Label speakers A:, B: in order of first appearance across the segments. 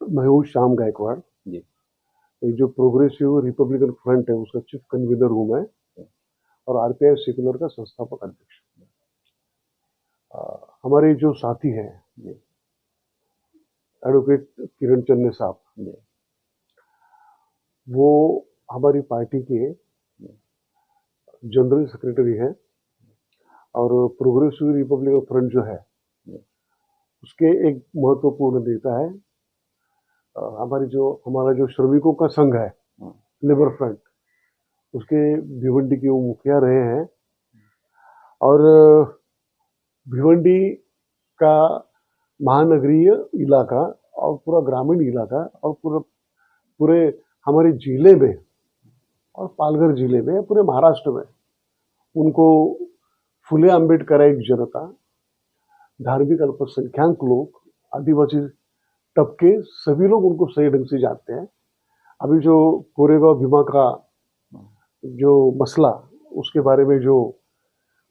A: मैं हूँ श्याम गायकवाड़।
B: जी।
A: ये जो प्रोग्रेसिव रिपब्लिकन फ्रंट है उसका चीफ कन्वीनर हूँ मैं, और आरपीआई सेक्युलर का संस्थापक अध्यक्ष। हमारे जो साथी हैं एडवोकेट किरण चन्ने साहब, वो हमारी पार्टी के जनरल सेक्रेटरी हैं, और प्रोग्रेसिव रिपब्लिकन फ्रंट जो है उसके एक महत्वपूर्ण नेता है। हमारा जो श्रमिकों का संघ है लेबर फ्रंट, उसके भिवंडी के वो मुखिया रहे हैं, और भिवंडी का महानगरीय इलाका और पूरा ग्रामीण इलाका और पूरे हमारे जिले में और पालघर जिले में, पूरे महाराष्ट्र में उनको फुले आंबेडकराइट जनता, धार्मिक अल्पसंख्याक लोग, आदिवासी तबके, सभी लोग उनको सही ढंग से जानते हैं। अभी जो कोरेगांव भीमा का जो मसला, उसके बारे में जो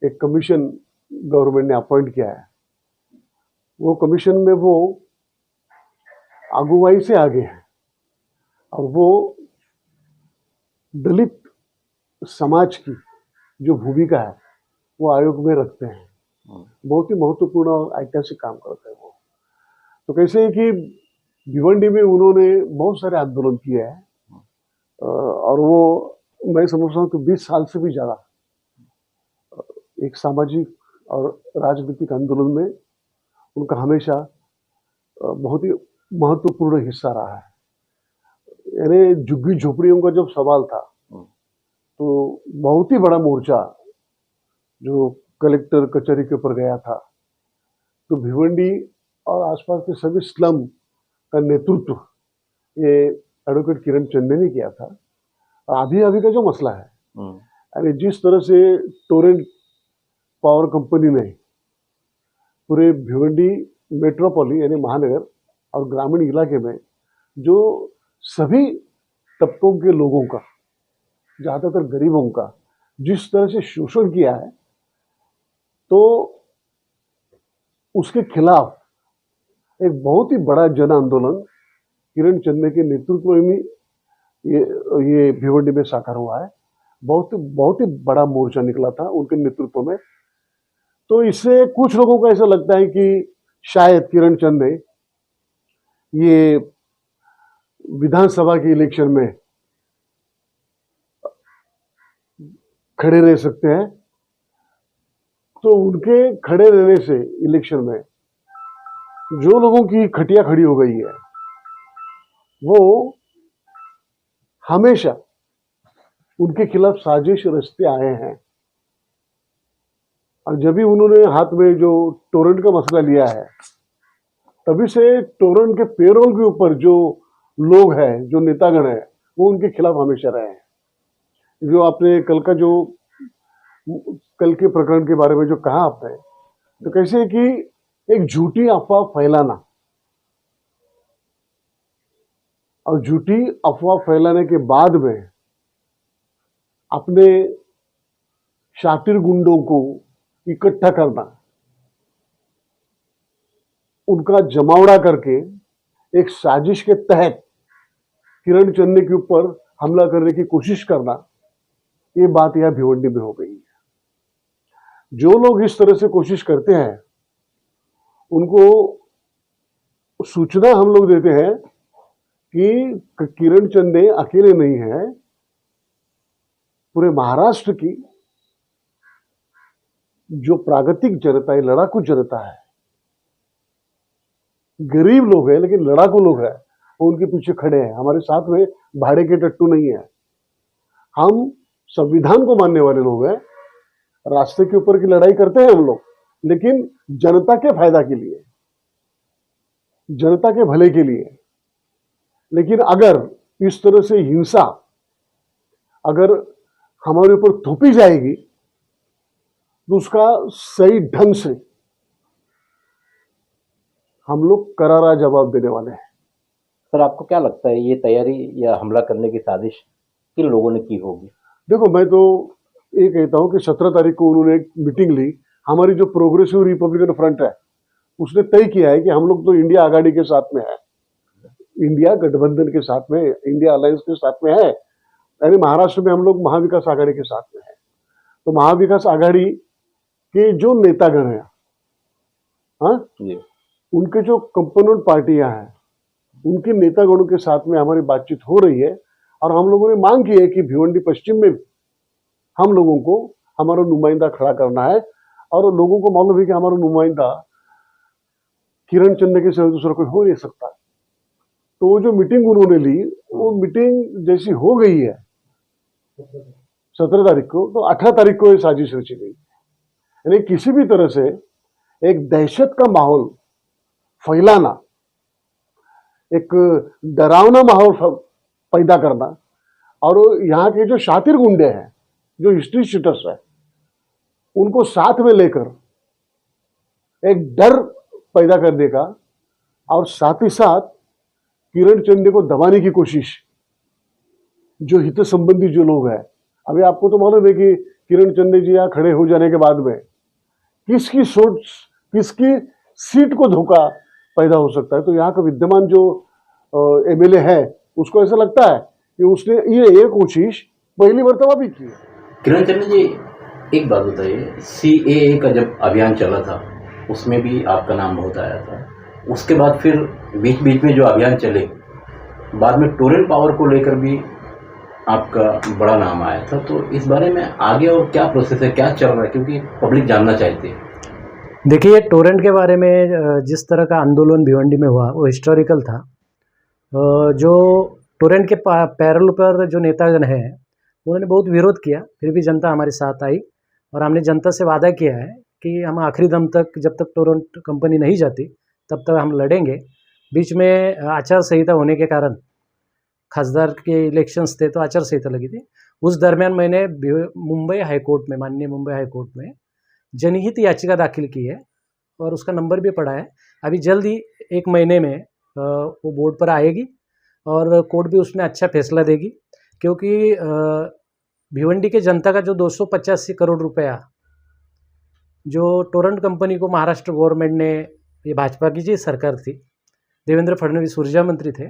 A: एक कमीशन गवर्नमेंट ने अपॉइंट किया है, वो कमीशन में वो अगुवाई से आगे है, और वो दलित समाज की जो भूमिका है वो आयोग में रखते हैं। बहुत ही महत्वपूर्ण और ऐतिहासिक काम करते हैं वो। तो कैसे है कि भिवंडी में उन्होंने बहुत सारे आंदोलन किए हैं, और वो मैं समझता हूँ कि 20 साल से भी ज़्यादा एक सामाजिक और राजनीतिक आंदोलन में उनका हमेशा बहुत ही महत्वपूर्ण हिस्सा रहा है। यानी झुग्गी झोपड़ियों का जब सवाल था तो बहुत ही बड़ा मोर्चा जो कलेक्टर कचहरी के ऊपर गया था, तो भिवंडी और आसपास के सभी स्लम का नेतृत्व ये एडवोकेट किरण चन्ने ने किया था। अभी अभी का जो मसला है, यानी जिस तरह से टोरेंट पावर कंपनी ने पूरे भिवंडी मेट्रोपॉली यानी महानगर और ग्रामीण इलाके में जो सभी तबकों के लोगों का, ज़्यादातर गरीबों का जिस तरह से शोषण किया है, तो उसके खिलाफ एक बहुत ही बड़ा जन आंदोलन किरण चन्ने के नेतृत्व में ये भिवंडी में साकार हुआ है। बहुत ही बड़ा मोर्चा निकला था उनके नेतृत्व में। तो इससे कुछ लोगों को ऐसा लगता है कि शायद किरण चन्ने ये विधानसभा के इलेक्शन में खड़े रह सकते हैं, तो उनके खड़े रहने से इलेक्शन में जो लोगों की खटिया खड़ी हो गई है वो हमेशा उनके खिलाफ साजिश रचते आए हैं। और जब भी उन्होंने हाथ में जो टोरेंट का मसला लिया है, तभी से टोरेंट के पेरोल के ऊपर जो लोग हैं, जो नेतागण हैं, वो उनके खिलाफ हमेशा रहे हैं। जो आपने कल के प्रकरण के बारे में जो कहा आपने, तो कैसे कि एक झूठी अफवाह फैलाना, और झूठी अफवाह फैलाने के बाद में अपने शातिर गुंडों को इकट्ठा करना, उनका जमावड़ा करके एक साजिश के तहत किरण चन्ने के ऊपर हमला करने की कोशिश करना, ये बात यह भिवंडी में हो गई है। जो लोग इस तरह से कोशिश करते हैं उनको सूचना हम लोग देते हैं कि किरण चन्ने अकेले नहीं है, पूरे महाराष्ट्र की जो प्रागतिक जनता है, लड़ाकू जनता है, गरीब लोग हैं लेकिन लड़ाकू लोग हैं, वो उनके पीछे खड़े हैं। हमारे साथ में भाड़े के टट्टू नहीं है। हम संविधान को मानने वाले लोग हैं। रास्ते के ऊपर की लड़ाई करते हैं हम लोग, लेकिन जनता के फायदा के लिए, जनता के भले के लिए। लेकिन अगर इस तरह से हिंसा अगर हमारे ऊपर थोपी जाएगी तो उसका सही ढंग से हम लोग करारा जवाब देने वाले हैं।
B: सर, आपको क्या लगता है ये तैयारी या हमला करने की साजिश किन लोगों ने की होगी?
A: देखो, मैं तो ये कहता हूं कि 17 तारीख को उन्होंने एक मीटिंग ली। हमारी जो प्रोग्रेसिव रिपब्लिकन फ्रंट है उसने तय किया है कि हम लोग तो इंडिया आघाड़ी के साथ में है, इंडिया गठबंधन के साथ में, इंडिया अलायंस के साथ में है, यानी महाराष्ट्र में हम लोग महाविकास आघाड़ी के साथ में है। तो महाविकास आघाड़ी के जो नेतागण हैं, हाँ, उनके जो कंपोनेंट पार्टियां हैं, उनके नेतागणों के साथ में हमारी बातचीत हो रही है और हम लोगों ने मांग की है कि भिवंडी पश्चिम में हम लोगों को हमारा नुमाइंदा खड़ा करना है। और लोगों को मालूम है कि हमारा नुमाइंदा किरण चंद के सिवा दूसरा कोई हो नहीं सकता। तो वो जो मीटिंग उन्होंने ली, वो मीटिंग जैसी हो गई है 17 तारीख को, तो 18 तारीख को ये साजिश रची गई। यानी किसी भी तरह से एक दहशत का माहौल फैलाना, एक डरावना माहौल पैदा करना, और यहाँ के जो शातिर गुंडे हैं, जो हिस्ट्री शीटर्स है, उनको साथ में लेकर एक डर पैदा करने का, और साथ ही साथ किरण चंदे को दबाने की कोशिश, जो हित संबंधी जो लोग हैं। अभी आपको तो मालूम है कि किरण चंदे जी यहाँ खड़े हो जाने के बाद में किसकी सोच, किसकी सीट को धोखा पैदा हो सकता है। तो यहाँ का विद्यमान जो एमएलए है, उसको ऐसा लगता है कि उसने ये कोशिश पहली मर्तबा भी की है।
B: किरण चंद जी, एक बात बताइए, सीएए का जब अभियान चला था उसमें भी आपका नाम बहुत आया था। उसके बाद फिर बीच बीच में जो अभियान चले, बाद में टोरेंट पावर को लेकर भी आपका बड़ा नाम आया था। तो इस बारे में आगे और क्या प्रोसेस है, क्या चल रहा है, क्योंकि पब्लिक जानना चाहती है।
C: देखिए, टोरेंट के बारे में जिस तरह का आंदोलन भिवंडी में हुआ वो हिस्टोरिकल था। जो टोरेंट के पैरल पर जो नेतागण हैं उन्होंने बहुत विरोध किया, फिर भी जनता हमारे साथ आई और हमने जनता से वादा किया है कि हम आखिरी दम तक, जब तक टोरेंट कंपनी नहीं जाती तब तक हम लड़ेंगे। बीच में आचार संहिता होने के कारण, खासदार के इलेक्शंस थे तो आचार संहिता लगी थी, उस दरमियान मैंने मुंबई हाईकोर्ट में, माननीय मुंबई हाईकोर्ट में जनहित याचिका दाखिल की है और उसका नंबर भी पड़ा है। अभी जल्द ही 1 महीने में वो बोर्ड पर आएगी और कोर्ट भी उसमें अच्छा फैसला देगी, क्योंकि भिवंडी के जनता का जो 285 करोड़ रुपया जो टोरेंट कंपनी को महाराष्ट्र गवर्नमेंट ने, ये भाजपा की जी सरकार थी, देवेंद्र फडणवीस ऊर्जा मंत्री थे,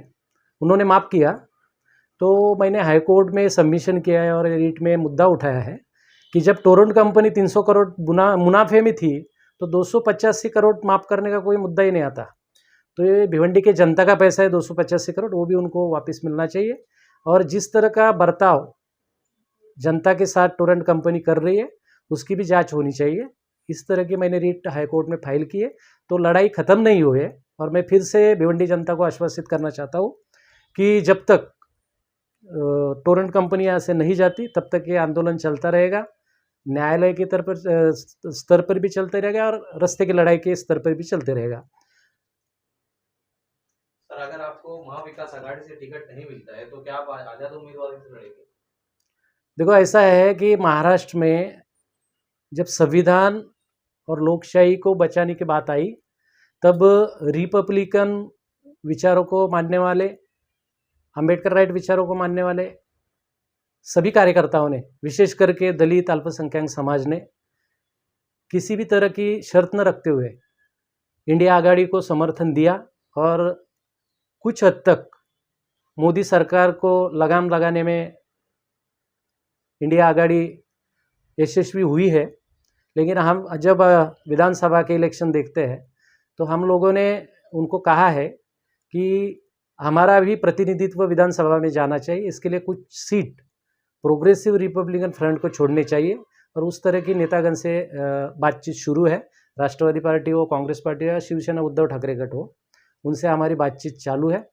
C: उन्होंने माफ़ किया। तो मैंने हाईकोर्ट में सबमिशन किया है और रीट में मुद्दा उठाया है कि जब टोरेंट कंपनी 300 करोड़ मुनाफे में थी तो 285 करोड़ माफ़ करने का कोई मुद्दा ही नहीं आता। तो ये भिवंडी के जनता का पैसा है 285 करोड़, वो भी उनको वापस मिलना चाहिए। और जिस तरह का बर्ताव जनता के साथ टोरेंट कंपनी कर रही है उसकी भी जांच होनी चाहिए। इस तरह की मैंने रीट हाईकोर्ट में फाइल की है। तो लड़ाई ख़त्म नहीं हुई है और मैं फिर से भिवंडी जनता को आश्वासित करना चाहता हूँ कि जब तक टोरेंट कंपनी यहाँ से नहीं जाती तब तक ये आंदोलन चलता रहेगा, न्यायालय के स्तर पर भी चलते रहेगा और रास्ते की लड़ाई के स्तर पर भी चलते रहेगा।
D: सर, अगर आपको महाविकास आघाड़ी से टिकट नहीं मिलता है तो क्या आप आजाद उम्मीदवार से लड़ेंगे?
C: देखो, ऐसा है कि महाराष्ट्र में जब संविधान और लोकशाही को बचाने की बात आई तब रिपब्लिकन विचारों को मानने वाले, अंबेडकर राइट विचारों को मानने वाले सभी कार्यकर्ताओं ने, विशेष करके दलित अल्पसंख्यक समाज ने, किसी भी तरह की शर्त न रखते हुए इंडिया आघाड़ी को समर्थन दिया और कुछ हद तक मोदी सरकार को लगाम लगाने में इंडिया आघाड़ी यशस्वी हुई है। लेकिन हम जब विधानसभा के इलेक्शन देखते हैं तो हम लोगों ने उनको कहा है कि हमारा भी प्रतिनिधित्व विधानसभा में जाना चाहिए, इसके लिए कुछ सीट प्रोग्रेसिव रिपब्लिकन फ्रंट को छोड़नी चाहिए। और उस तरह की नेतागण से बातचीत शुरू है, राष्ट्रवादी पार्टी हो, कांग्रेस पार्टी हो या शिवसेना उद्धव ठाकरे गठ हो, उनसे हमारी बातचीत चालू है।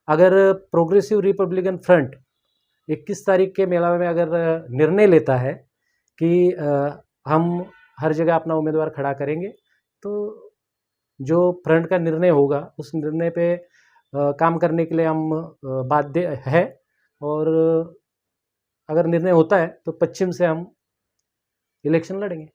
C: अगर प्रोग्रेसिव रिपब्लिकन फ्रंट 21 तारीख के मेला में अगर निर्णय लेता है कि हम हर जगह अपना उम्मीदवार खड़ा करेंगे, तो जो फ्रंट का निर्णय होगा उस निर्णय पे काम करने के लिए हम बाध्य है। और अगर निर्णय होता है तो पश्चिम से हम इलेक्शन लड़ेंगे।